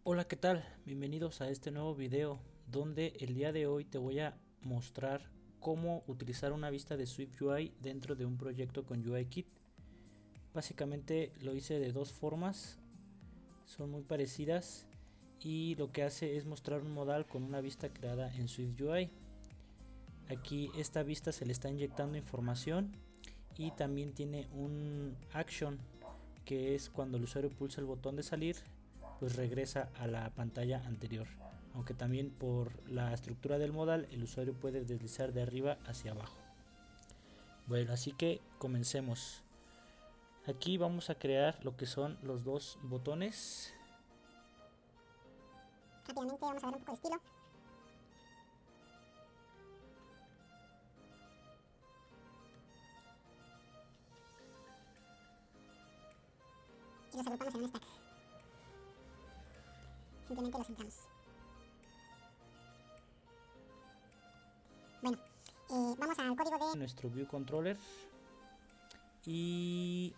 Hola, ¿qué tal? Bienvenidos a este nuevo video donde el día de hoy te voy a mostrar cómo utilizar una vista de SwiftUI dentro de un proyecto con UIKit. Básicamente lo hice de dos formas, son muy parecidas y lo que hace es mostrar un modal con una vista creada en SwiftUI. Aquí esta vista se le está inyectando información y también tiene un action, que es cuando el usuario pulsa el botón de salir, pues regresa a la pantalla anterior, aunque también por la estructura del modal el usuario puede deslizar de arriba hacia abajo. Bueno, así que comencemos. Aquí vamos a crear lo que son los dos botones. Rápidamente vamos a ver un poco de estilo. Y los agrupamos en un stack. Simplemente los centramos. Bueno, vamos al código de Nuestro view controller y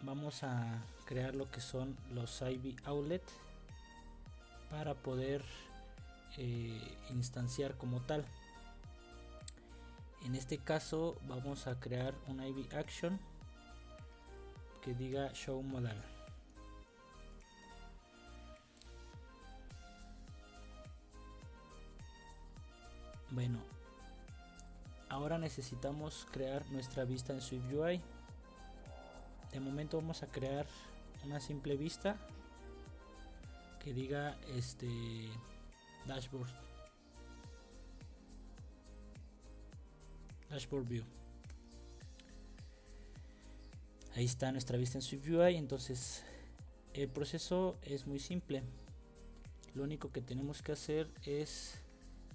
vamos a crear lo que son los IV outlet para poder instanciar como tal. En este caso vamos a crear un IV action que diga show modal. Bueno, ahora necesitamos crear nuestra vista en SwiftUI. De momento vamos a crear una simple vista que diga dashboard view. Ahí está nuestra vista en SwiftUI. Entonces el proceso es muy simple. Lo único que tenemos que hacer es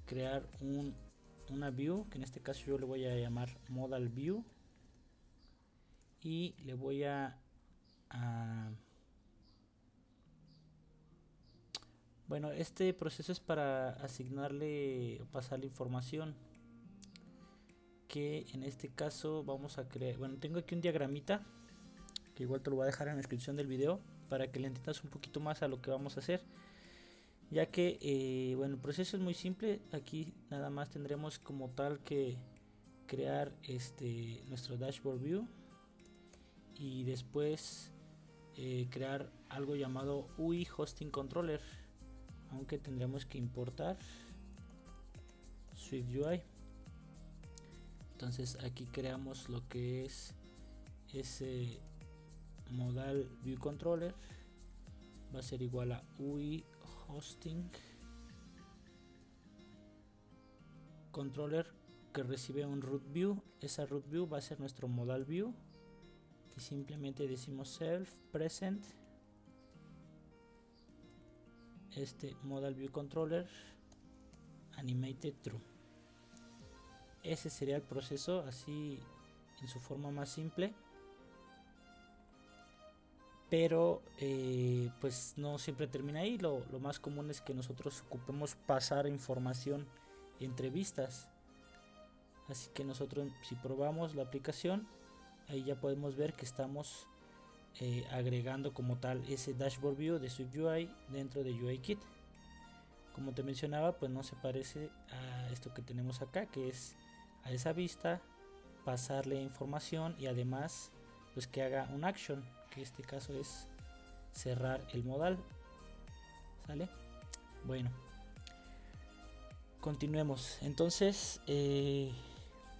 crear una view, que en este caso yo le voy a llamar modal view, y le voy bueno, este proceso es para asignarle o pasarle información, que en este caso vamos a crear, bueno, tengo aquí un diagramita que igual te lo voy a dejar en la descripción del video para que le entiendas un poquito más a lo que vamos a hacer, ya que bueno, el proceso es muy simple. Aquí nada más tendremos como tal que crear nuestro dashboard view y después crear algo llamado UI hosting controller, aunque tendremos que importar SwiftUI. Entonces aquí creamos lo que es ese modal view controller, va a ser igual a UI hosting controller que recibe un root view. Esa root view va a ser nuestro modal view y simplemente decimos self present modal view controller animated true. Ese sería el proceso así en su forma más simple, pero pues no siempre termina ahí. Lo más común es que nosotros ocupemos pasar información entre vistas, así que nosotros, si probamos la aplicación, ahí ya podemos ver que estamos agregando como tal ese dashboard view de SwiftUI dentro de UIKit. Como te mencionaba, pues no se parece a esto que tenemos acá, que es a esa vista pasarle información y además pues que haga un action, que en este caso es cerrar el modal. ¿Sale? Bueno, continuemos. Entonces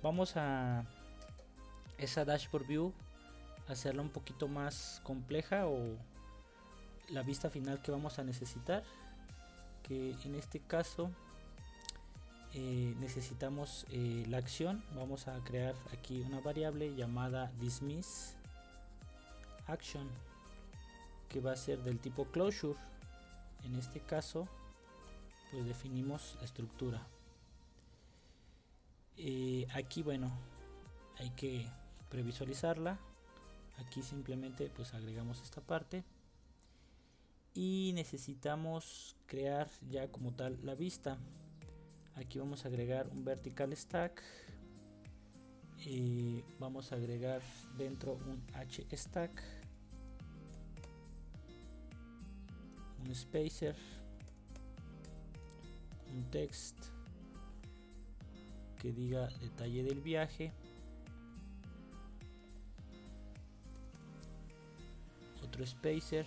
vamos a esa dashboard view hacerla un poquito más compleja, o la vista final que vamos a necesitar, que en este caso necesitamos la acción. Vamos a crear aquí una variable llamada dismiss action, que va a ser del tipo closure. En este caso pues definimos la estructura. Aquí bueno, hay que previsualizarla. Aquí simplemente pues agregamos esta parte y necesitamos crear ya como tal la vista. Aquí vamos a agregar un vertical stack y vamos a agregar dentro un h stack un spacer, un text que diga detalle del viaje, otro spacer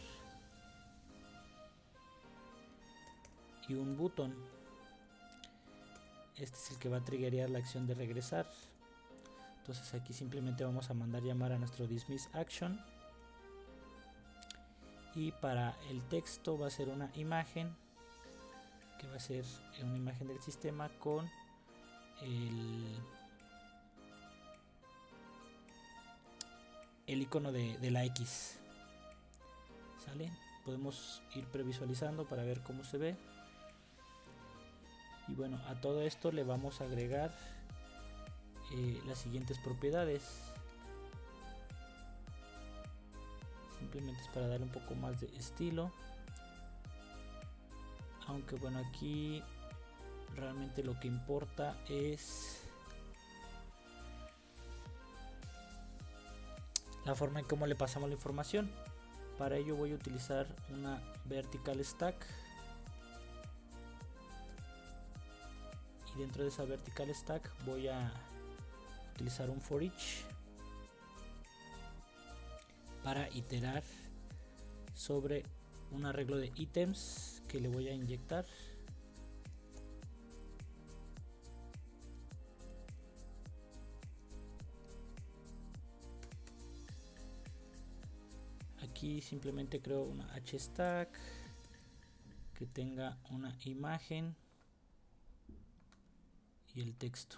y un button. Este es el que va a triggerear la acción de regresar. Entonces aquí simplemente vamos a mandar llamar a nuestro dismiss action, y para el texto va a ser una imagen que va a ser una imagen del sistema con el icono de la X. ¿Sale? Podemos ir previsualizando para ver cómo se ve. Y bueno, a todo esto le vamos a agregar las siguientes propiedades. Simplemente es para darle un poco más de estilo, aunque bueno, aquí realmente lo que importa es la forma en cómo le pasamos la información. Para ello voy a utilizar una vertical stack, y dentro de esa vertical stack voy a utilizar un for each para iterar sobre un arreglo de ítems que le voy a inyectar. Aquí simplemente creo una hstack que tenga una imagen y el texto.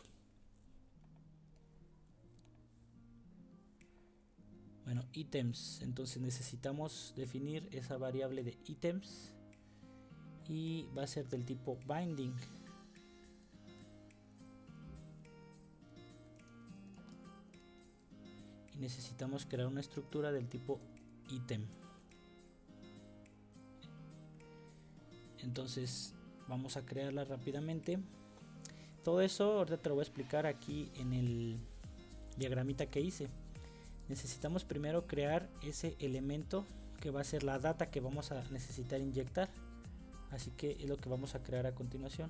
Bueno, ítems, entonces necesitamos definir esa variable de ítems y va a ser del tipo binding. Y necesitamos crear una estructura del tipo ítem. Entonces vamos a crearla rápidamente. Todo eso ahorita te lo voy a explicar aquí en el diagramita que hice. Necesitamos primero crear ese elemento que va a ser la data que vamos a necesitar inyectar, así que es lo que vamos a crear a continuación.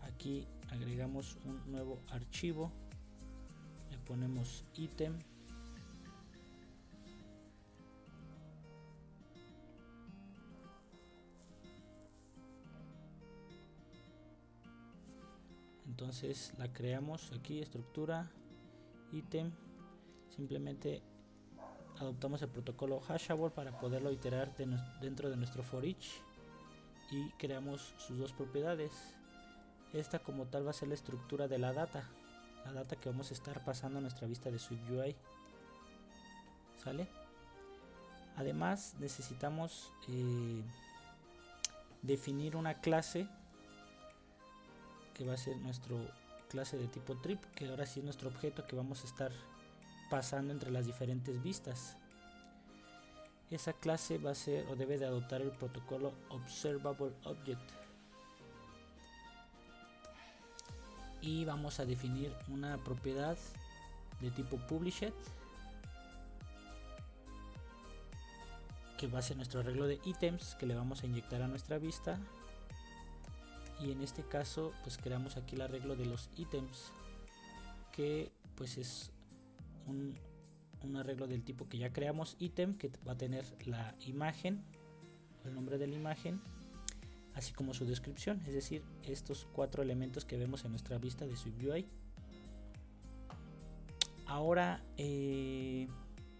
Aquí agregamos un nuevo archivo, le ponemos ítem, entonces la creamos aquí, estructura, ítem. Simplemente adoptamos el protocolo Hashover para poderlo iterar dentro de nuestro for each y creamos sus dos propiedades. Esta como tal va a ser la estructura de la data que vamos a estar pasando a nuestra vista de SwiftUI. ¿Sale? Además necesitamos definir una clase que va a ser nuestra clase de tipo trip, que ahora sí es nuestro objeto que vamos a estar pasando entre las diferentes vistas. Esa clase va a ser o debe de adoptar el protocolo Observable Object, y vamos a definir una propiedad de tipo Published que va a ser nuestro arreglo de ítems que le vamos a inyectar a nuestra vista, y en este caso pues creamos aquí el arreglo de los ítems, que pues es un arreglo del tipo que ya creamos ítem, que va a tener la imagen, el nombre de la imagen, así como su descripción, es decir, estos cuatro elementos que vemos en nuestra vista de SwiftUI. Ahora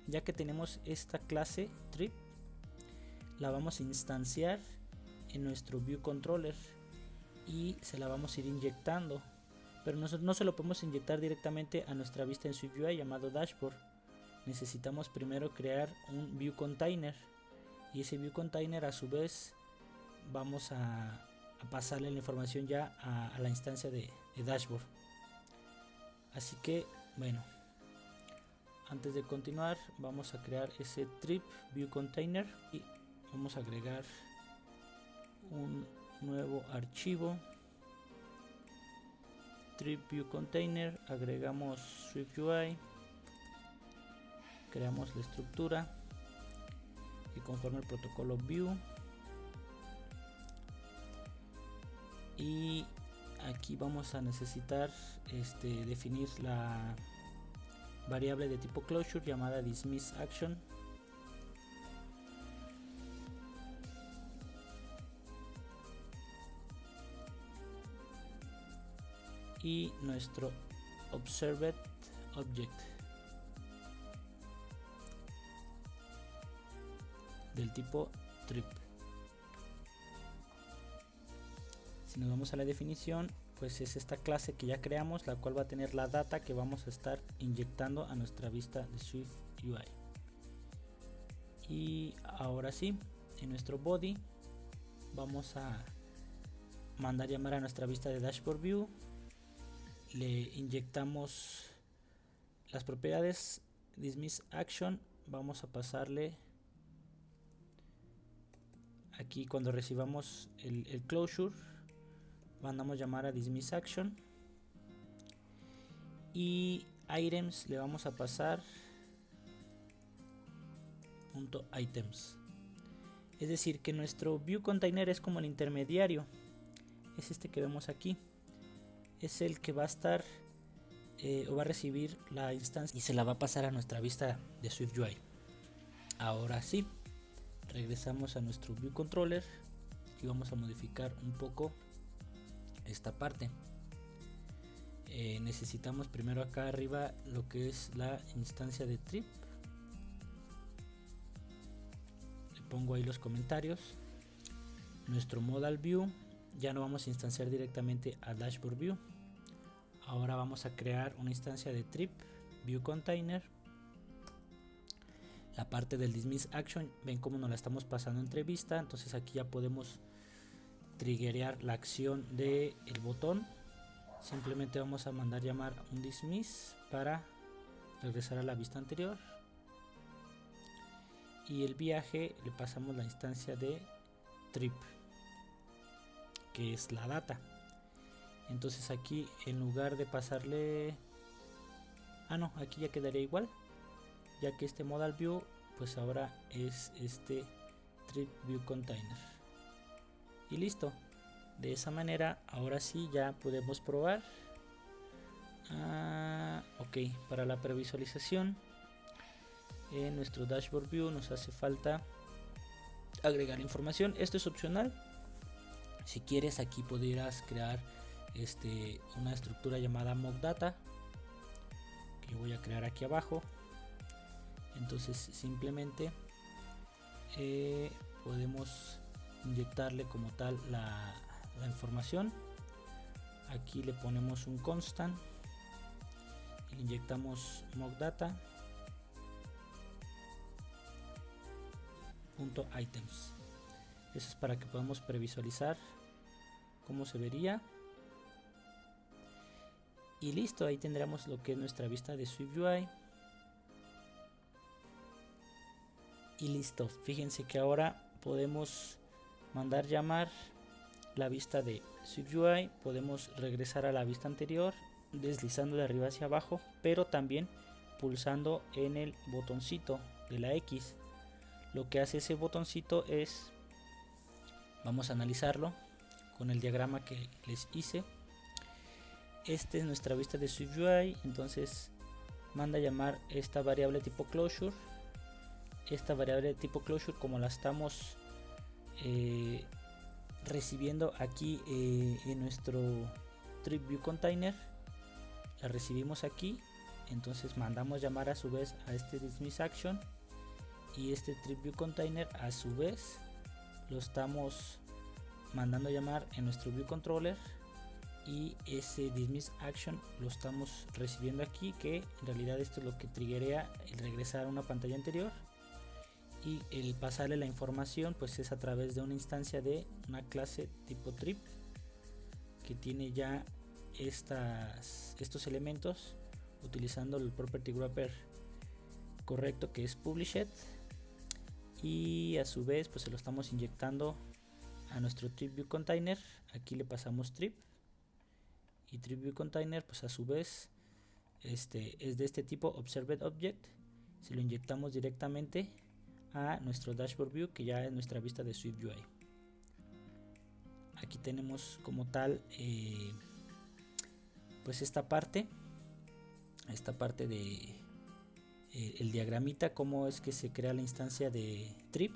ya que tenemos esta clase trip, la vamos a instanciar en nuestro view controller y se la vamos a ir inyectando, pero no se lo podemos inyectar directamente a nuestra vista en SwiftUI llamado dashboard. Necesitamos primero crear un view container, y ese view container a su vez vamos a pasarle la información ya a la instancia de dashboard. Así que bueno, antes de continuar vamos a crear ese trip view container y vamos a agregar un nuevo archivo trip view container, agregamos SwiftUI, creamos la estructura y conforme el protocolo view y aquí vamos a necesitar definir la variable de tipo closure llamada dismiss action. Y nuestro observed object del tipo trip. Si nos vamos a la definición, pues es esta clase que ya creamos, la cual va a tener la data que vamos a estar inyectando a nuestra vista de Swift UI. Y ahora sí, en nuestro body vamos a mandar llamar a nuestra vista de Dashboard View. Le inyectamos las propiedades dismiss action. Vamos a pasarle aquí cuando recibamos el closure, mandamos llamar a dismiss action, y items le vamos a pasar .items. Es decir, que nuestro view container es como el intermediario, es este que vemos aquí, es el que va a estar o va a recibir la instancia y se la va a pasar a nuestra vista de Swift UI. Ahora sí, regresamos a nuestro view controller y vamos a modificar un poco esta parte. Necesitamos primero acá arriba lo que es la instancia de trip. Le pongo ahí los comentarios. Nuestro modal view ya no vamos a instanciar directamente a dashboard view. Ahora vamos a crear una instancia de trip view container. La parte del dismiss action, ven cómo nos la estamos pasando entre vista, entonces aquí ya podemos triggerear la acción del botón. Simplemente vamos a mandar llamar un dismiss para regresar a la vista anterior, y el viaje le pasamos la instancia de trip, que es la data. Entonces aquí en lugar de pasarle, aquí ya quedaría igual, ya que este modal view pues ahora es este trip view container. Y listo. De esa manera ahora sí ya podemos probar. Ok, para la previsualización en nuestro dashboard view nos hace falta agregar información. Esto es opcional. Si quieres, aquí podrías crear una estructura llamada mock data, que voy a crear aquí abajo. Entonces simplemente podemos inyectarle como tal la información. Aquí le ponemos un constant y le inyectamos mock data .items. Eso es para que podamos previsualizar cómo se vería. Y listo, ahí tendremos lo que es nuestra vista de Swift UI. Y listo, fíjense que ahora podemos mandar llamar la vista de Swift UI, podemos regresar a la vista anterior deslizando de arriba hacia abajo, pero también pulsando en el botoncito de la X. Lo que hace ese botoncito es, vamos a analizarlo con el diagrama que les hice. Esta es nuestra vista de Swift UI, entonces manda llamar esta variable tipo closure. Esta variable de tipo closure, como la estamos recibiendo aquí en nuestro trip view container, la recibimos aquí, entonces mandamos llamar a su vez a este dismiss action, y este trip view container a su vez lo estamos mandando llamar en nuestro view controller, y ese dismiss action lo estamos recibiendo aquí, que en realidad esto es lo que triggerea el regresar a una pantalla anterior. Y el pasarle la información pues es a través de una instancia de una clase tipo trip que tiene ya estos elementos, utilizando el property wrapper correcto, que es published, y a su vez pues se lo estamos inyectando a nuestro trip view container. Aquí le pasamos trip, y trip view container pues a su vez es de este tipo observed object. Se lo inyectamos directamente a nuestro dashboard view, que ya es nuestra vista de Swift UI. aquí tenemos como tal pues esta parte de el diagramita, cómo es que se crea la instancia de trip,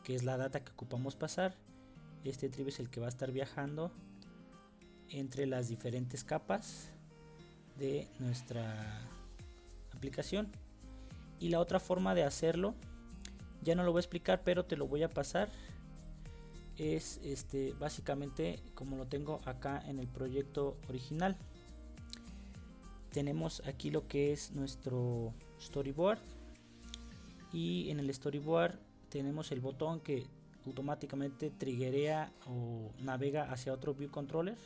que es la data que ocupamos pasar. Este trip es el que va a estar viajando entre las diferentes capas de nuestra aplicación. Y la otra forma de hacerlo, ya no lo voy a explicar, pero te lo voy a pasar, es básicamente como lo tengo acá en el proyecto original. Tenemos aquí lo que es nuestro storyboard, y en el storyboard tenemos el botón que automáticamente triggerea o navega hacia otro view controller.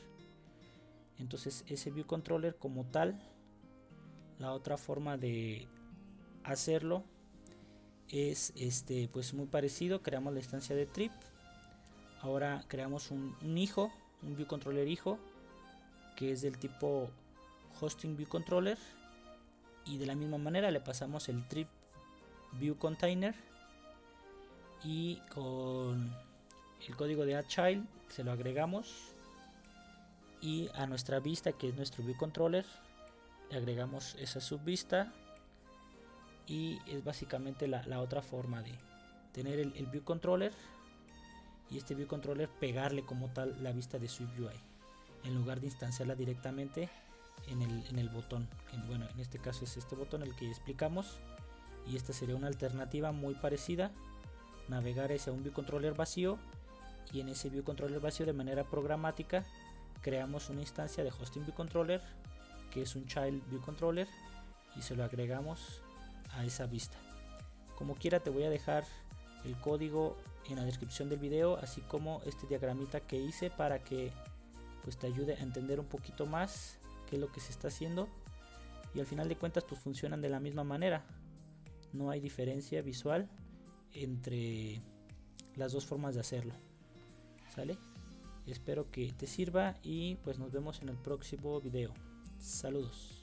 Entonces ese view controller como tal, la otra forma de hacerlo es pues muy parecido. Creamos la instancia de trip, ahora creamos un hijo, un view controller hijo, que es del tipo hosting view controller, y de la misma manera le pasamos el trip view container, y con el código de add-child se lo agregamos, y a nuestra vista, que es nuestro view controller, le agregamos esa subvista. Y es básicamente la otra forma de tener el view controller, y este view controller pegarle como tal la vista de SwiftUI en lugar de instanciarla directamente en el botón. Bueno, en este caso es este botón el que explicamos, y esta sería una alternativa muy parecida: navegar hacia un view controller vacío, y en ese view controller vacío de manera programática creamos una instancia de hosting view controller, que es un child view controller, y se lo agregamos a esa vista. Como quiera, te voy a dejar el código en la descripción del video, así como este diagramita que hice para que pues te ayude a entender un poquito más qué es lo que se está haciendo, y al final de cuentas pues funcionan de la misma manera. No hay diferencia visual entre las dos formas de hacerlo. ¿Sale? Espero que te sirva, y pues nos vemos en el próximo video. Saludos.